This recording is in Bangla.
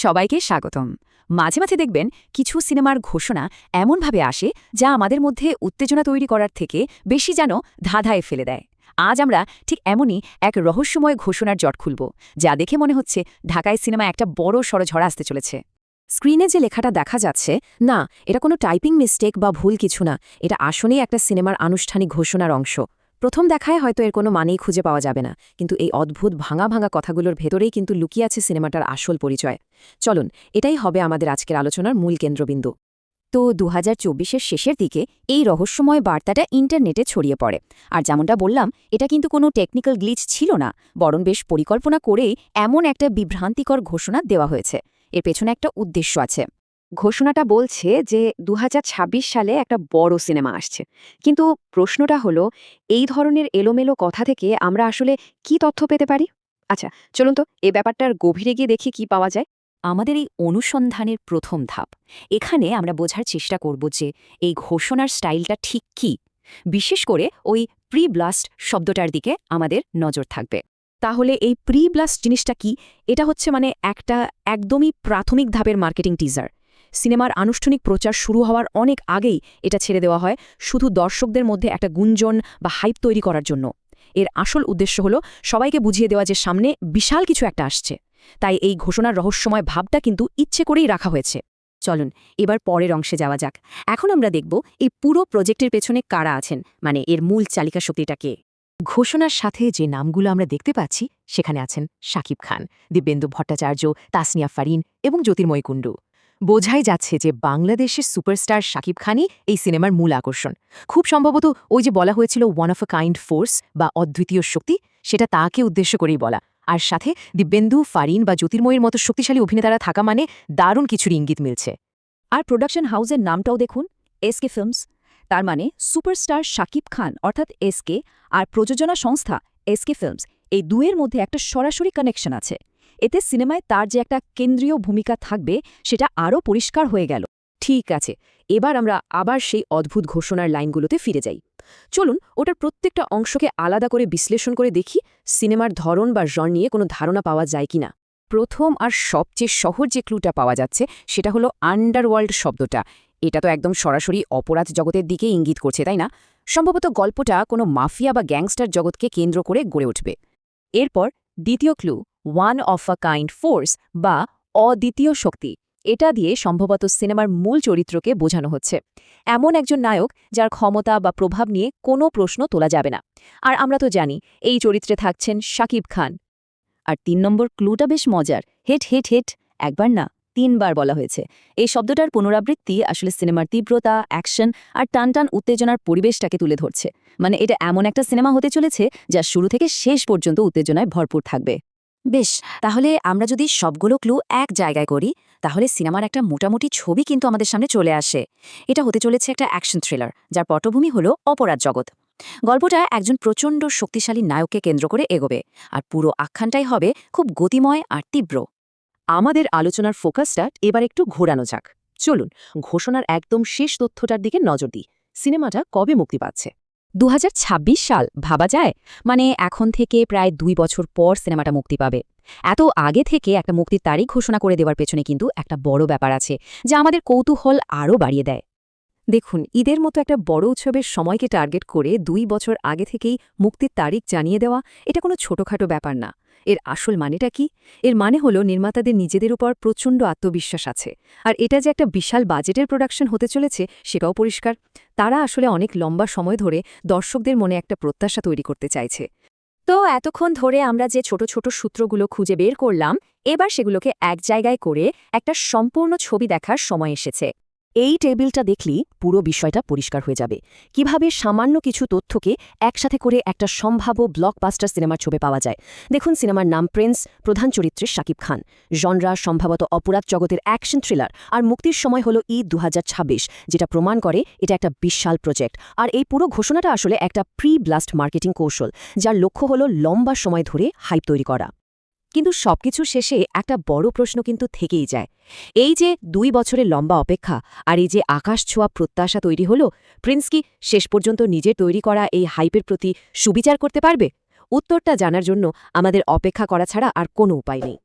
সবাইকে স্বাগতম। মাঝে মাঝে দেখবেন কিছু সিনেমার ঘোষণা এমনভাবে আসে যা আমাদের মধ্যে উত্তেজনা তৈরি করার থেকে বেশি যেন ধাঁধায় ফেলে দেয়। আজ আমরা ঠিক এমনই এক রহস্যময় ঘোষণার জট খুলব, যা দেখে মনে হচ্ছে ঢাকায় সিনেমা একটা বড় ঝড় আসতে চলেছে। স্ক্রিনে যে লেখাটা দেখা যাচ্ছে, না এটা কোনো টাইপিং মিস্টেক বা ভুল কিছু না, এটা আসলেই একটা সিনেমার আনুষ্ঠানিক ঘোষণার অংশ। প্রথম দেখায় হয়তো এর কোনো মানেই খুঁজে পাওয়া যাবে না, কিন্তু এই অদ্ভুত ভাঙা ভাঙা কথাগুলোর ভেতরেই কিন্তু লুকিয়ে আছে সিনেমাটার আসল পরিচয়। চলুন, এটাই হবে আমাদের আজকের আলোচনার মূল কেন্দ্রবিন্দু। তো ২০২৪-এর শেষের দিকে এই রহস্যময় বার্তাটা ইন্টারনেটে ছড়িয়ে পড়ে। আর যেমনটা বললাম, এটা কিন্তু কোনো টেকনিক্যাল গ্লিচ ছিল না, বরং বেশ পরিকল্পনা করেই এমন একটা বিভ্রান্তিকর ঘোষণা দেওয়া হয়েছে। এর পেছনে একটা উদ্দেশ্য আছে। ঘোষণাটা বলছে যে ২০২৬ সালে একটা বড় সিনেমা আসছে। কিন্তু প্রশ্নটা হলো, এই ধরনের এলোমেলো কথা থেকে আমরা আসলে কি তথ্য পেতে পারি? আচ্ছা, চলুন তো এই ব্যাপারটার গভীরে গিয়ে দেখি কি পাওয়া যায়। আমাদের এই অনুসন্ধানের প্রথম ধাপ। এখানে আমরা বোঝার চেষ্টা করব যে এই ঘোষণার স্টাইলটা ঠিক কী। বিশেষ করে ওই প্রি ব্লাস্ট শব্দটার দিকে আমাদের নজর থাকবে। তাহলে এই প্রি ব্লাস্ট জিনিসটা কি? এটা হচ্ছে একটা একদমই প্রাথমিক ধাপের মার্কেটিং টিজার। সিনেমার আনুষ্ঠানিক প্রচার শুরু হওয়ার অনেক আগেই এটা ছেড়ে দেওয়া হয়, শুধু দর্শকদের মধ্যে একটা গুঞ্জন বা হাইপ তৈরি করার জন্য। এর আসল উদ্দেশ্য হলো সবাইকে বুঝিয়ে দেওয়া যে সামনে বিশাল কিছু একটা আসছে। তাই এই ঘোষণার রহস্যময় ভাবটা কিন্তু ইচ্ছে করেই রাখা হয়েছে। চলুন এবার পরের অংশে যাওয়া যাক। এখন আমরা দেখব এই পুরো প্রজেক্টের পেছনে কারা আছেন, এর মূল চালিকা শক্তিটা কে। ঘোষণার সাথে যে নামগুলো আমরা দেখতে পাচ্ছি, সেখানে আছেন শাকিব খান, দিব্যেন্দু ভট্টাচার্য, তাসনিয়া ফারিন এবং জ্যোতির্ময় কুণ্ডু। বোঝাই যাচ্ছে যে বাংলাদেশের সুপারস্টার শাকিব খানই এই সিনেমার মূল আকর্ষণ। খুব সম্ভবত ওই যে বলা হয়েছিল one of a kind force বা অদ্বিতীয় শক্তি, সেটা তাকে উদ্দেশ্য করেই বলা। আর সাথে দিব্যেন্দু, ফারিন বা জ্যোতির্ময়ের মতো শক্তিশালী অভিনেতারা থাকা মানে দারুণ কিছুর ইঙ্গিত মিলছে। আর প্রোডাকশন হাউসের নামটাও দেখুন, এসকে ফিল্মস। তার মানে সুপারস্টার শাকিব খান অর্থাৎ এসকে, আর প্রযোজনা সংস্থা এসকে ফিল্মস, এই দুয়ের মধ্যে একটা সরাসরি কানেকশন আছে। এতে সিনেমায় তার যে একটা কেন্দ্রীয় ভূমিকা থাকবে সেটা আরও পরিষ্কার হয়ে গেল। ঠিক আছে, এবার আমরা আবার সেই অদ্ভুত ঘোষণার লাইনগুলোতে ফিরে যাই। চলুন ওটার প্রত্যেকটা অংশকে আলাদা করে বিশ্লেষণ করে দেখি সিনেমার ধরন বা জন নিয়ে কোনো ধারণা পাওয়া যায় কিনা। প্রথম আর সবচেয়ে সহজ যে ক্লুটা পাওয়া যাচ্ছে সেটা হলো আন্ডারওয়ার্ল্ড শব্দটা। এটা তো একদম সরাসরি অপরাধ জগতের দিকে ইঙ্গিত করছে, তাই না? সম্ভবত গল্পটা কোনো মাফিয়া বা গ্যাংস্টার জগৎকে কেন্দ্র করে গড়ে উঠবে। এরপর দ্বিতীয় clue, one of a kind force বা অদ্বিতীয় শক্তি। এটা দিয়ে সম্ভবত সিনেমার মূল চরিত্রকে বোঝানো হচ্ছে। এমন একজন নায়ক যার ক্ষমতা বা প্রভাব নিয়ে কোনো প্রশ্ন তোলা যাবে না। আর আমরা তো জানি এই চরিত্রে থাকছেন শাকিব খান। আর ৩ নম্বর ক্লুটা বেশ মজার, হেট হেট হেট। একবার না, ৩বার বলা হয়েছে। এই শব্দটার পুনরাবৃত্তি আসলে সিনেমার তীব্রতা, অ্যাকশন আর টানটান উত্তেজনার পরিবেশটাকে তুলে ধরছে। এটা এমন একটা সিনেমা হতে চলেছে যা শুরু থেকে শেষ পর্যন্ত উত্তেজনায় ভরপুর থাকবে। বেশ, তাহলে আমরা যদি সবগুলো ক্লু এক জায়গায় করি, তাহলে সিনেমার একটা মোটামুটি ছবি কিন্তু আমাদের সামনে চলে আসে। এটা হতে চলেছে একটা অ্যাকশন থ্রিলার, যার পটভূমি হলো অপরাধ জগৎ। গল্পটা একজন প্রচণ্ড শক্তিশালী নায়ককে কেন্দ্র করে এগোবে, আর পুরো আখ্যানটাই হবে খুব গতিময় আর তীব্র। আমাদের আলোচনার ফোকাসটা এবার একটু ঘোরানো যাক। চলুন ঘোষণার একদম শেষ তথ্যটার দিকে নজর দিই। সিনেমাটা কবে মুক্তি পাচ্ছে? ২০২৬ সাল ভাবা যায়? এখন থেকে প্রায় ২ বছর পর সিনেমাটা মুক্তি পাবে। এত আগে থেকে একটা মুক্তির তারিখ ঘোষণা করে দেওয়ার পেছনে কিন্তু একটা বড় ব্যাপার আছে, যা আমাদের কৌতূহল আরও বাড়িয়ে দেয়। দেখুন, ঈদের মতো একটা বড় উৎসবের সময়কে টার্গেট করে ২ বছর আগে থেকেই মুক্তির তারিখ জানিয়ে দেওয়া, এটা কোনো ছোটখাটো ব্যাপার না। এর আসল মানেটা কি? এর মানে হলো নির্মাতাদের নিজেদের উপর প্রচণ্ড আত্মবিশ্বাস আছে। আর এটা যে একটা বিশাল বাজেটের প্রোডাকশন হতে চলেছে সেটাও পরিষ্কার। তারা আসলে অনেক লম্বা সময় ধরে দর্শকদের মনে একটা প্রত্যাশা তৈরি করতে চাইছে। তো এতক্ষণ ধরে আমরা যে ছোট ছোট সূত্রগুলো খুঁজে বের করলাম, এবার সেগুলোকে এক জায়গায় করে একটা সম্পূর্ণ ছবি দেখার সময় এসেছে। এই টেবিলটা দেখলেই পুরো বিষয়টা পরিষ্কার হয়ে যাবে, কিভাবে সামান্য কিছু তথ্যকে একসাথে করে একটা সম্ভাব্য ব্লকবাস্টার সিনেমার ছবি পাওয়া যায়। দেখুন, সিনেমার নাম প্রিন্স, প্রধান চরিত্রে শাকিব খান, জনরা সম্ভবত অপরাধ জগতের অ্যাকশন থ্রিলার, আর মুক্তির সময় হলো ঈদ ২০২৬, যেটা প্রমাণ করে এটা একটা বিশাল প্রজেক্ট। আর এই পুরো ঘোষণাটা আসলে একটা প্রি ব্লাস্ট মার্কেটিং কৌশল, যার লক্ষ্য হলো লম্বা সময় ধরে হাইপ তৈরি করা। কিন্তু সবকিছু শেষে একটা বড় প্রশ্ন কিন্তু থেকেই যায়। এই যে ২ বছরের লম্বা অপেক্ষা আর এই যে আকাশ ছোঁয়া প্রত্যাশা তৈরি হলো, প্রিন্স কি শেষ পর্যন্ত নিজের তৈরি করা এই হাইপের প্রতি সুবিচার করতে পারবে? উত্তরটা জানার জন্য আমাদের অপেক্ষা করা ছাড়া আর কোনো উপায় নেই।